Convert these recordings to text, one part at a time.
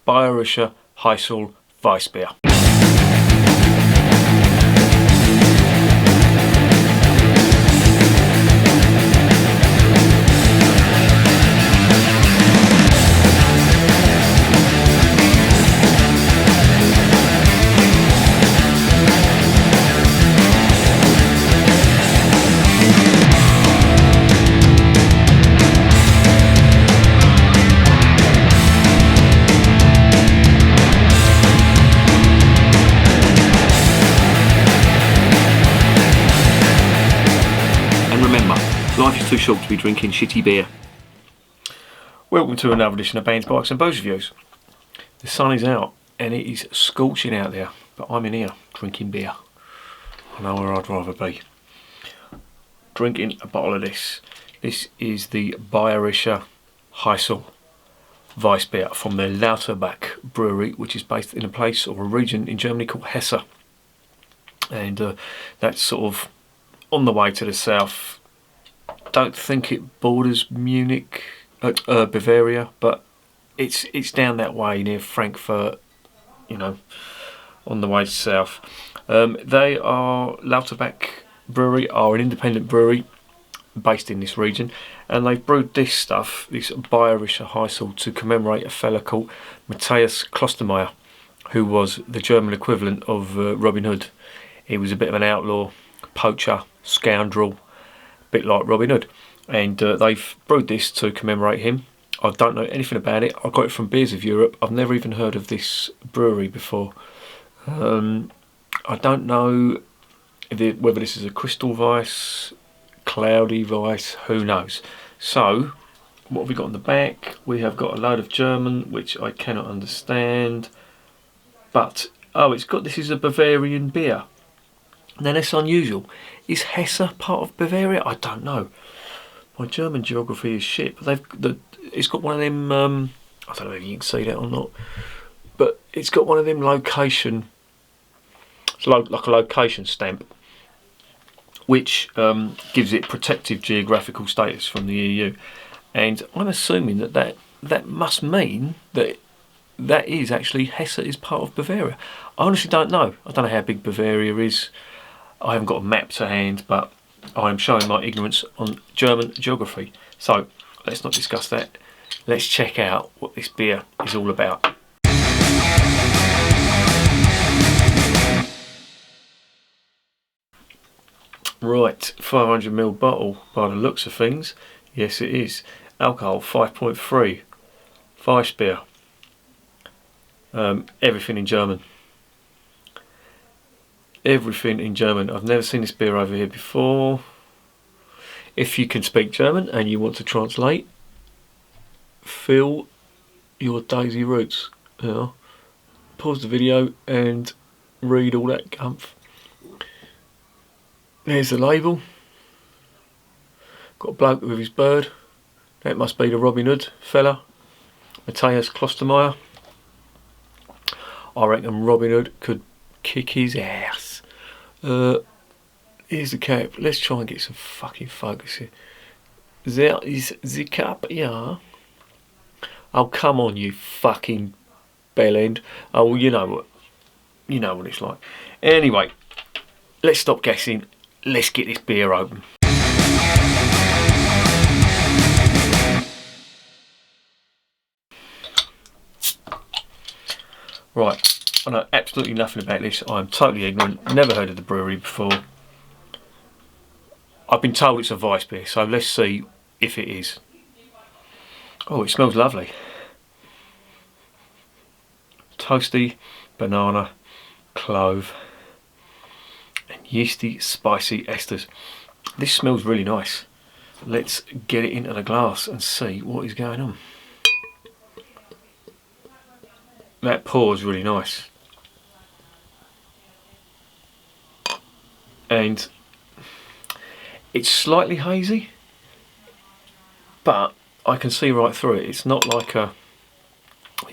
Bayrischer Hiasl Weissbier. Life is too short to be drinking shitty beer. Welcome to another edition of Bands, Bikes and Booze Reviews. The sun is out and it is scorching out there, but I'm in here drinking beer. I know where I'd rather be. Drinking a bottle of this. This is the Bayrischer Hiasl Weissbier from the Lauterbacher Brewery, which is based in a place or a region in Germany called Hesse. And that's sort of on the way to the south. Don't think it borders Munich, Bavaria, but it's down that way near Frankfurt, you know, on the way south. They are Lauterbacher Brewery, are an independent brewery based in this region, and they've brewed this stuff, this Bayrischer Hiasl, to commemorate a fella called Matthias Klostermeier, who was the German equivalent of Robin Hood. He was a bit of an outlaw, poacher, scoundrel, bit like Robin Hood, and they've brewed this to commemorate him. I don't know anything about it. I got it from Beers of Europe. I've never even heard of this brewery before. I don't know whether this is a crystal Weiss, cloudy Weiss, who knows. So what have we got on the back? We have got a load of German, which I cannot understand, but this is a Bavarian beer. Now that's unusual. Is Hesse part of Bavaria? I don't know. My German geography is shit. But it's got one of them. I don't know if you can see that or not, but it's got one of them location. It's like a location stamp, which gives it protective geographical status from the EU. And I'm assuming that must mean that is actually Hesse is part of Bavaria. I honestly don't know. I don't know how big Bavaria is. I haven't got a map to hand, but I am showing my ignorance on German geography. So let's not discuss that. Let's check out what this beer is all about. Right, 500ml bottle by the looks of things. Yes, it is. Alcohol 5.3. Weissbier. Everything in German. Everything in German. I've never seen this beer over here before. If you can speak German and you want to translate, feel your daisy roots. You know, pause the video and read all that gumph. There's the label. Got a bloke with his bird. That must be the Robin Hood fella, Matthias Klostermeier. I reckon Robin Hood could kick his ass. Here's the cap. Let's try and get some fucking focus here. There is the cap, yeah. Oh, come on, you fucking bellend. Oh, you know what it's like. Anyway, let's stop guessing. Let's get this beer open. Right. I know absolutely nothing about this. I'm totally ignorant. Never heard of the brewery before. I've been told it's a Weissbier, so let's see if it is. Oh, it smells lovely. Toasty, banana, clove, and yeasty, spicy esters. This smells really nice. Let's get it into the glass and see what is going on. That pour is really nice. And it's slightly hazy, but I can see right through it. It's not like a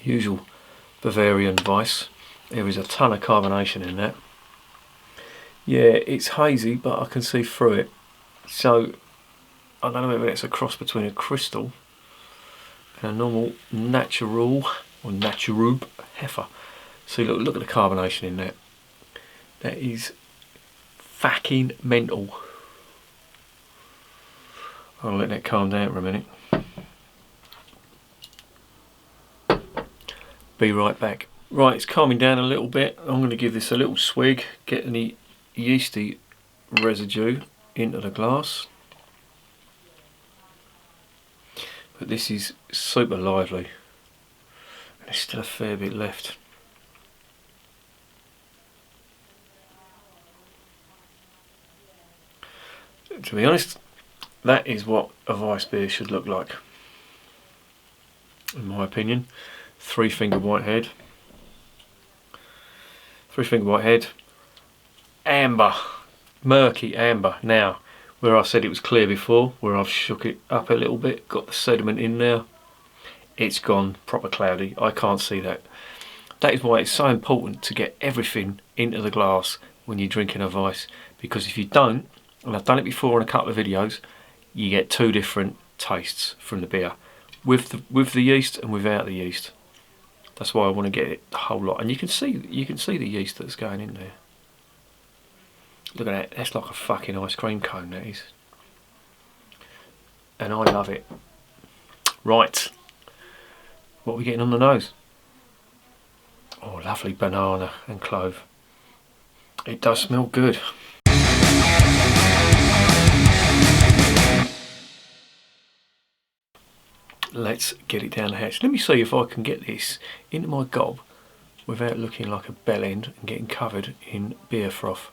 usual Bavarian Weiss. There is a ton of carbonation in that. Yeah, it's hazy, but I can see through it. So I don't know whether it's a cross between a crystal and a normal natural or Naturube Heifer. See, look at the carbonation in that. That is fucking mental. I'll let that calm down for a minute. Be right back. Right, it's calming down a little bit. I'm going to give this a little swig, get any yeasty residue into the glass. But this is super lively. And there's still a fair bit left. To be honest, that is what a Weissbier should look like, in my opinion. 3-finger whitehead. 3-finger whitehead. Amber. Murky amber. Now, where I said it was clear before, where I've shook it up a little bit, got the sediment in there, it's gone proper cloudy. I can't see that. That is why it's so important to get everything into the glass when you're drinking a Weiss, because if you don't, and I've done it before in a couple of videos, you get 2 different tastes from the beer, with the yeast and without the yeast. That's why I want to get it the whole lot, and you can see the yeast that's going in there. Look at that, that's like a fucking ice cream cone, that is. And I love it. Right, what are we getting on the nose? Oh, lovely banana and clove. It does smell good. Let's get it down the hatch. Let me see if I can get this into my gob without looking like a bell end and getting covered in beer froth.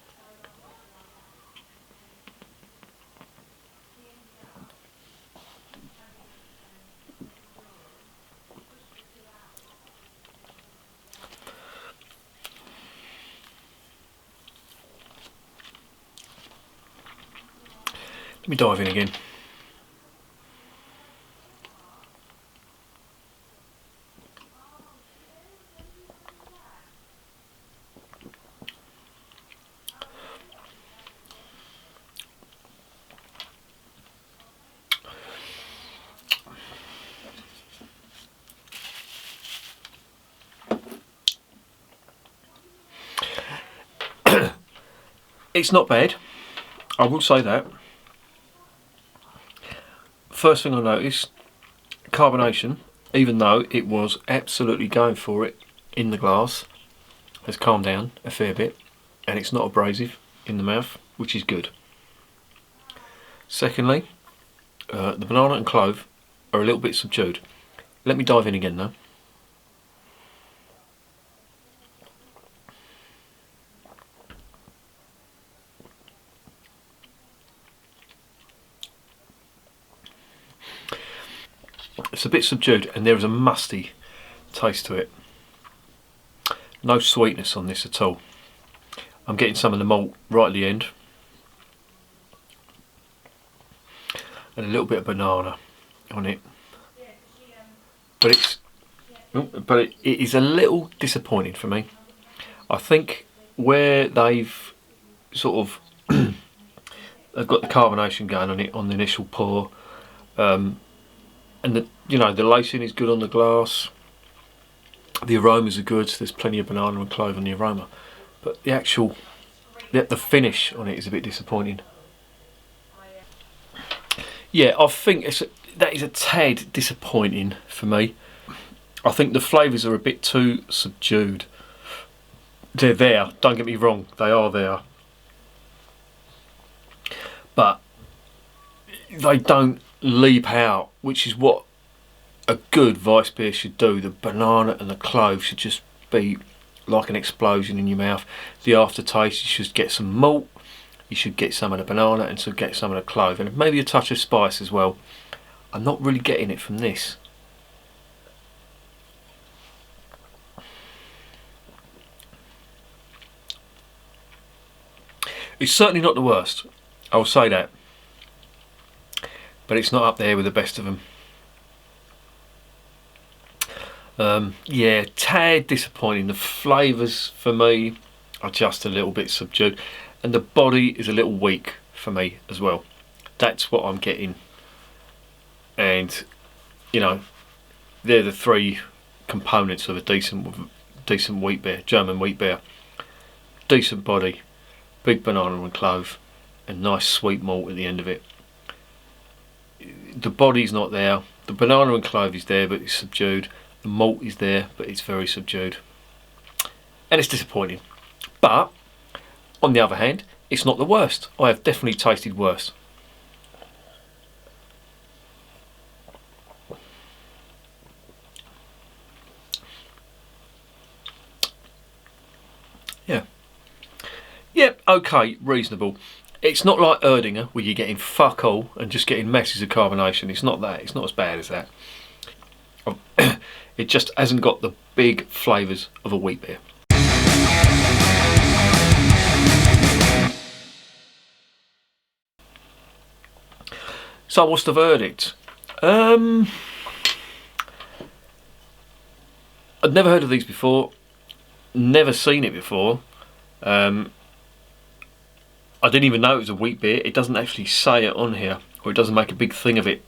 Let me dive in again. It's not bad, I will say that. First thing I noticed, carbonation, even though it was absolutely going for it in the glass, has calmed down a fair bit, and it's not abrasive in the mouth, which is good. Secondly, the banana and clove are a little bit subdued. Let me dive in again though. It's a bit subdued and there is a musty taste to it. No sweetness on this at all. I'm getting some of the malt right at the end. And a little bit of banana on it. But it is a little disappointing for me. I think where they've sort of they've got the carbonation going on it on the initial pour, and the lacing is good on the glass. The aromas are good. There's plenty of banana and clove on the aroma, but the actual the finish on it is a bit disappointing. Yeah, I think that is a tad disappointing for me. I think the flavours are a bit too subdued. They're there, don't get me wrong, they are there. But they don't leap out, which is what a good Weissbier should do. The banana and the clove should just be like an explosion in your mouth. The aftertaste, you should get some malt, you should get some of the banana and should get some of the clove, and maybe a touch of spice as well. I'm not really getting it from this. It's certainly not the worst, I'll say that, but it's not up there with the best of them. Yeah, tad disappointing. The flavours for me are just a little bit subdued, and the body is a little weak for me as well. That's what I'm getting, and they're the three components of a decent wheat beer, German wheat beer. Decent body, big banana and clove, and nice sweet malt at the end of it. The body's not there. The banana and clove is there, but it's subdued. The malt is there, but it's very subdued. And it's disappointing. But, on the other hand, it's not the worst. I have definitely tasted worse. Yeah. Yep, okay, reasonable. It's not like Erdinger, where you're getting fuck all and just getting masses of carbonation. It's not that. It's not as bad as that. It just hasn't got the big flavours of a wheat beer. So what's the verdict? I'd never heard of these before. Never seen it before. I didn't even know it was a wheat beer. It doesn't actually say it on here, or it doesn't make a big thing of it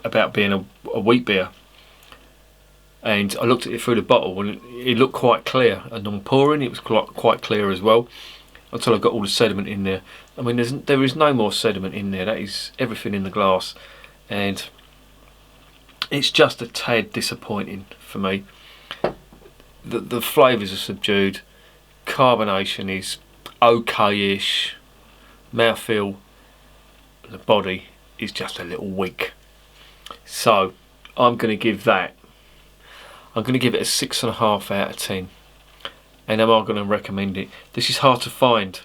about being a wheat beer. And I looked at it through the bottle and it looked quite clear, and on pouring it was quite clear as well, until I got all the sediment in there. I mean, there is no more sediment in there. That is everything in the glass, and it's just a tad disappointing for me. The flavours are subdued, carbonation is okay-ish, mouthfeel, the body is just a little weak. So I'm going to give that. I'm going to give it a 6.5 out of 10. And am I going to recommend it? This is hard to find.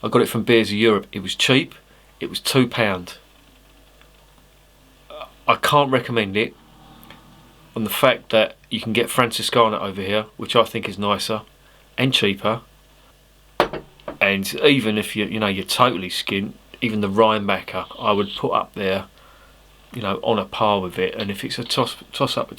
I got it from Beers of Europe. It was cheap. It was £2. I can't recommend it on the fact that you can get Franciscana over here, which I think is nicer and cheaper. And even if you're totally skint, even the Rheinbacher I would put up there, on a par with it. And if it's a toss up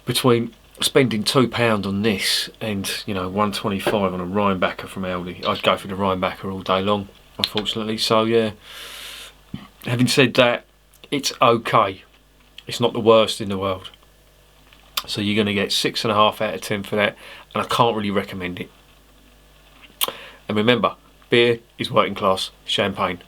between spending £2 on this and £1.25 on a Rheinbacher from Aldi, I'd go for the Rheinbacher all day long, unfortunately. So yeah, having said that, it's okay. It's not the worst in the world. So you're going to get 6.5 out of 10 for that, and I can't really recommend it. And remember, beer is working class champagne.